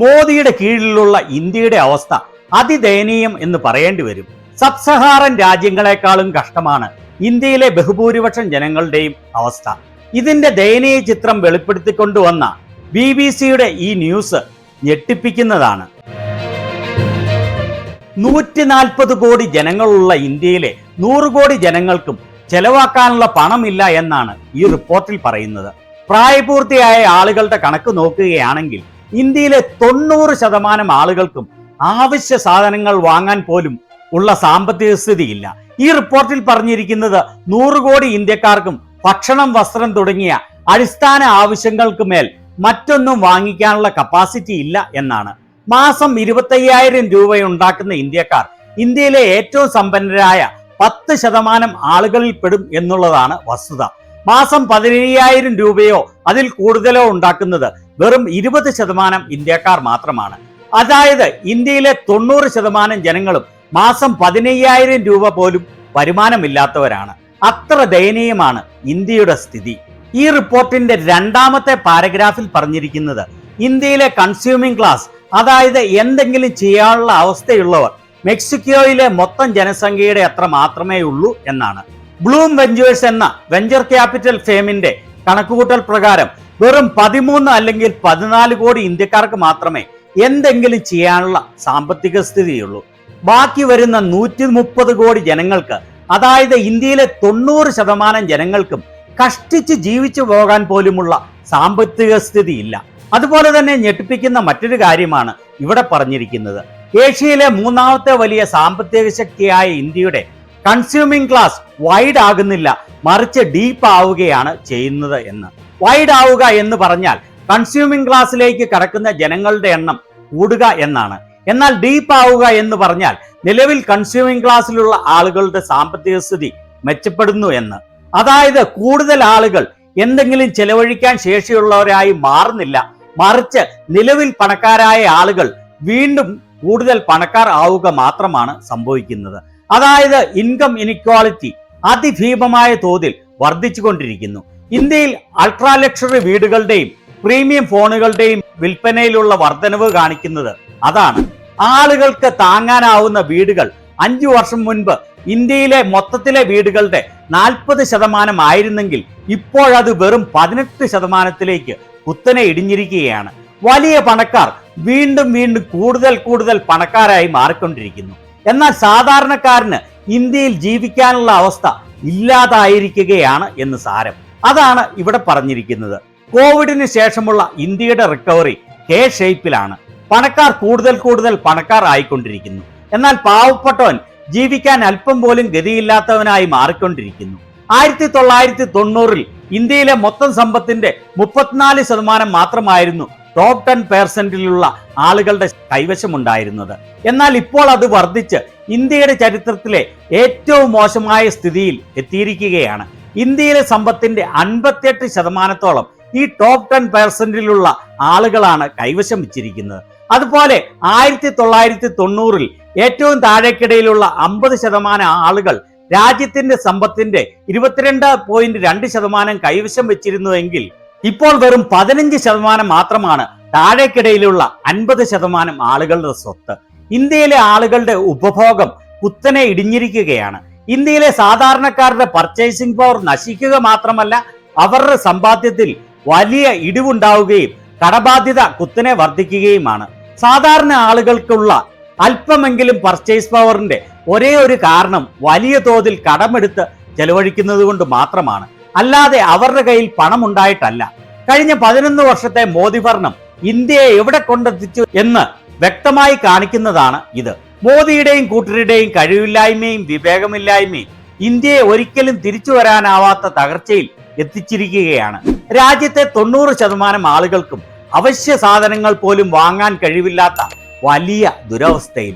മോദിയുടെ കീഴിലുള്ള ഇന്ത്യയുടെ അവസ്ഥ അതിദയനീയം എന്ന് പറയേണ്ടി വരും. സബ് സഹാറൻ രാജ്യങ്ങളെക്കാളും കഷ്ടമാണ് ഇന്ത്യയിലെ ബഹുഭൂരിപക്ഷം ജനങ്ങളുടെയും അവസ്ഥ. ഇതിന്റെ ദയനീയ ചിത്രം വെളിപ്പെടുത്തിക്കൊണ്ടുവന്ന BBC-യുടെ ഈ ന്യൂസ് ഞെട്ടിപ്പിക്കുന്നതാണ്. 140 കോടി ജനങ്ങളുള്ള ഇന്ത്യയിലെ 100 കോടി ജനങ്ങൾക്കും ചെലവാക്കാനുള്ള പണമില്ല എന്നാണ് ഈ റിപ്പോർട്ടിൽ പറയുന്നത്. പ്രായപൂർത്തിയായ ആളുകളുടെ കണക്ക് നോക്കുകയാണെങ്കിൽ ഇന്ത്യയിലെ 90% ആളുകൾക്കും ആവശ്യ സാധനങ്ങൾ വാങ്ങാൻ പോലും ഉള്ള സാമ്പത്തിക സ്ഥിതിയില്ല. ഈ റിപ്പോർട്ടിൽ പറഞ്ഞിരിക്കുന്നത് 100 കോടി ഇന്ത്യക്കാർക്കും ഭക്ഷണം, വസ്ത്രം തുടങ്ങിയ അടിസ്ഥാന ആവശ്യങ്ങൾക്ക് മേൽ മറ്റൊന്നും വാങ്ങിക്കാനുള്ള കപ്പാസിറ്റി ഇല്ല എന്നാണ്. മാസം 25,000 രൂപയുണ്ടാക്കുന്ന ഇന്ത്യക്കാർ ഇന്ത്യയിലെ ഏറ്റവും സമ്പന്നരായ 10% ആളുകളിൽ പെടും എന്നുള്ളതാണ് വസ്തുത. മാസം 15,000 രൂപയോ അതിൽ കൂടുതലോ ഉണ്ടാക്കുന്നത് വെറും 20% ഇന്ത്യക്കാർ മാത്രമാണ്. അതായത് ഇന്ത്യയിലെ 90% ജനങ്ങളും മാസം 15,000 രൂപ പോലും വരുമാനമില്ലാത്തവരാണ്. അത്ര ദയനീയമാണ് ഇന്ത്യയുടെ സ്ഥിതി. ഈ റിപ്പോർട്ടിന്റെ 2ാമത്തെ പാരഗ്രാഫിൽ പറഞ്ഞിരിക്കുന്നത് ഇന്ത്യയിലെ കൺസ്യൂമിംഗ് ക്ലാസ്, അതായത് എന്തെങ്കിലും ചെയ്യാനുള്ള അവസ്ഥയുള്ളവർ മെക്സിക്കോയിലെ മൊത്തം ജനസംഖ്യയുടെ അത്ര മാത്രമേ ഉള്ളൂ എന്നാണ്. ബ്ലൂം വെഞ്ചേഴ്സ് എന്ന വെഞ്ചർ ക്യാപിറ്റൽ ഫേമിന്റെ കണക്കുകൂട്ടൽ പ്രകാരം വെറും 13 അല്ലെങ്കിൽ 14 കോടി ഇന്ത്യക്കാർക്ക് മാത്രമേ എന്തെങ്കിലും ചെയ്യാനുള്ള സാമ്പത്തിക സ്ഥിതിയുള്ളൂ. ബാക്കി വരുന്ന 130 കോടി ജനങ്ങൾക്ക്, അതായത് ഇന്ത്യയിലെ 90% ജനങ്ങൾക്കും കഷ്ടിച്ച് ജീവിച്ചു പോകാൻ പോലുമുള്ള സാമ്പത്തിക സ്ഥിതിയില്ല. അതുപോലെ തന്നെ ഞെട്ടിപ്പിക്കുന്ന മറ്റൊരു കാര്യമാണ് ഇവിടെ പറഞ്ഞിരിക്കുന്നത്. ഏഷ്യയിലെ 3ാമത്തെ വലിയ സാമ്പത്തിക ശക്തിയായ ഇന്ത്യയുടെ കൺസ്യൂമിംഗ് ക്ലാസ് വൈഡ് ആകുന്നില്ല, മറിച്ച് ഡീപ്പ് ആവുകയാണ് ചെയ്യുന്നത് എന്ന്. വൈഡ് ആവുക എന്ന് പറഞ്ഞാൽ കൺസ്യൂമിംഗ് ക്ലാസ്സിലേക്ക് കടക്കുന്ന ജനങ്ങളുടെ എണ്ണം കൂടുക എന്നാണ്. എന്നാൽ ഡീപ്പ് ആവുക എന്ന് പറഞ്ഞാൽ നിലവിൽ കൺസ്യൂമിംഗ് ക്ലാസ്സിലുള്ള ആളുകളുടെ സാമ്പത്തിക സ്ഥിതി മെച്ചപ്പെടുന്നു എന്ന്. അതായത് കൂടുതൽ ആളുകൾ എന്തെങ്കിലും ചെലവഴിക്കാൻ ശേഷിയുള്ളവരായി മാറുന്നില്ല, മറിച്ച് നിലവിൽ പണക്കാരായ ആളുകൾ വീണ്ടും കൂടുതൽ പണക്കാർ ആവുക മാത്രമാണ് സംഭവിക്കുന്നത്. അതായത് ഇൻകം ഇനിക്വാളിറ്റി അതിഭീമമായ തോതിൽ വർദ്ധിച്ചുകൊണ്ടിരിക്കുന്നു. ഇന്ത്യയിൽ അൾട്രാ ലക്ഷറി വീടുകളുടെയും പ്രീമിയം ഫോണുകളുടെയും വിൽപ്പനയിലുള്ള വർധനവ് കാണിക്കുന്നത് അതാണ്. ആളുകൾക്ക് താങ്ങാനാവുന്ന വീടുകൾ 5 വർഷം മുൻപ് ഇന്ത്യയിലെ മൊത്തത്തിലെ വീടുകളുടെ 40% ആയിരുന്നെങ്കിൽ ഇപ്പോഴത് വെറും 18%-ലേക്ക് കുത്തനെ ഇടിഞ്ഞിരിക്കുകയാണ്. വലിയ പണക്കാർ വീണ്ടും കൂടുതൽ പണക്കാരായി മാറിക്കൊണ്ടിരിക്കുന്നു. എന്നാൽ സാധാരണക്കാരന് ഇന്ത്യയിൽ ജീവിക്കാനുള്ള അവസ്ഥ ഇല്ലാതായിരിക്കുകയാണ് എന്ന് സാരം. അതാണ് ഇവിടെ പറഞ്ഞിരിക്കുന്നത്. കോവിഡിന് ശേഷമുള്ള ഇന്ത്യയുടെ റിക്കവറി കെ ഷേപ്പിലാണ്. പണക്കാർ കൂടുതൽ പണക്കാർ ആയിക്കൊണ്ടിരിക്കുന്നു. എന്നാൽ പാവപ്പെട്ടവൻ ജീവിക്കാൻ അല്പം പോലും ഗതിയില്ലാത്തവനായി മാറിക്കൊണ്ടിരിക്കുന്നു. 1990-ൽ ഇന്ത്യയിലെ മൊത്തം സമ്പത്തിന്റെ 34% മാത്രമായിരുന്നു ടോപ്പ് 10%-ലുള്ള ആളുകളുടെ കൈവശമുണ്ടായിരുന്നത്. എന്നാൽ ഇപ്പോൾ അത് വർദ്ധിച്ച് ഇന്ത്യയുടെ ചരിത്രത്തിലെ ഏറ്റവും മോശമായ സ്ഥിതിയിൽ എത്തിയിരിക്കുകയാണ്. ഇന്ത്യയിലെ സമ്പത്തിന്റെ 58%-ഓളം ഈ ടോപ്പ് 10%-ലുള്ള ആളുകളാണ് കൈവശം വെച്ചിരിക്കുന്നത്. അതുപോലെ 1990-ൽ ഏറ്റവും താഴേക്കിടയിലുള്ള 50% ആളുകൾ രാജ്യത്തിന്റെ സമ്പത്തിന്റെ 22.2% കൈവശം വെച്ചിരുന്നുവെങ്കിൽ ഇപ്പോൾ വെറും 15% മാത്രമാണ് താഴേക്കിടയിലുള്ള 50% ആളുകളുടെ സ്വത്ത്. ഇന്ത്യയിലെ ആളുകളുടെ ഉപഭോഗം കുത്തനെ ഇടിഞ്ഞിരിക്കുകയാണ്. ഇന്ത്യയിലെ സാധാരണക്കാരുടെ പർച്ചേസിംഗ് പവർ നശിക്കുക മാത്രമല്ല, അവരുടെ സമ്പാദ്യത്തിൽ വലിയ ഇടിവുണ്ടാവുകയും കടബാധ്യത കുത്തനെ വർദ്ധിക്കുകയുമാണ്. സാധാരണ ആളുകൾക്കുള്ള അല്പമെങ്കിലും പർച്ചേസ് പവറിന്റെ ഒരേ ഒരു കാരണം വലിയ തോതിൽ കടമെടുത്ത് ചെലവഴിക്കുന്നത് കൊണ്ട് മാത്രമാണ്, അല്ലാതെ അവരുടെ കയ്യിൽ പണം ഉണ്ടായിട്ടല്ല. കഴിഞ്ഞ 11 വർഷത്തെ മോദി ഭരണം ഇന്ത്യയെ എവിടെ കൊണ്ടെത്തിച്ചു എന്ന് വ്യക്തമായി കാണിക്കുന്നതാണ് ഇത്. മോദിയുടെയും കൂട്ടരുടെയും കഴിവില്ലായ്മയും വിവേകമില്ലായ്മയും ഇന്ത്യയെ ഒരിക്കലും തിരിച്ചു വരാനാവാത്ത തകർച്ചയിൽ എത്തിച്ചിരിക്കുകയാണ്. രാജ്യത്തെ 90% ആളുകൾക്കും അവശ്യ സാധനങ്ങൾ പോലും വാങ്ങാൻ കഴിവില്ലാത്ത വലിയ ദുരവസ്ഥയിൽ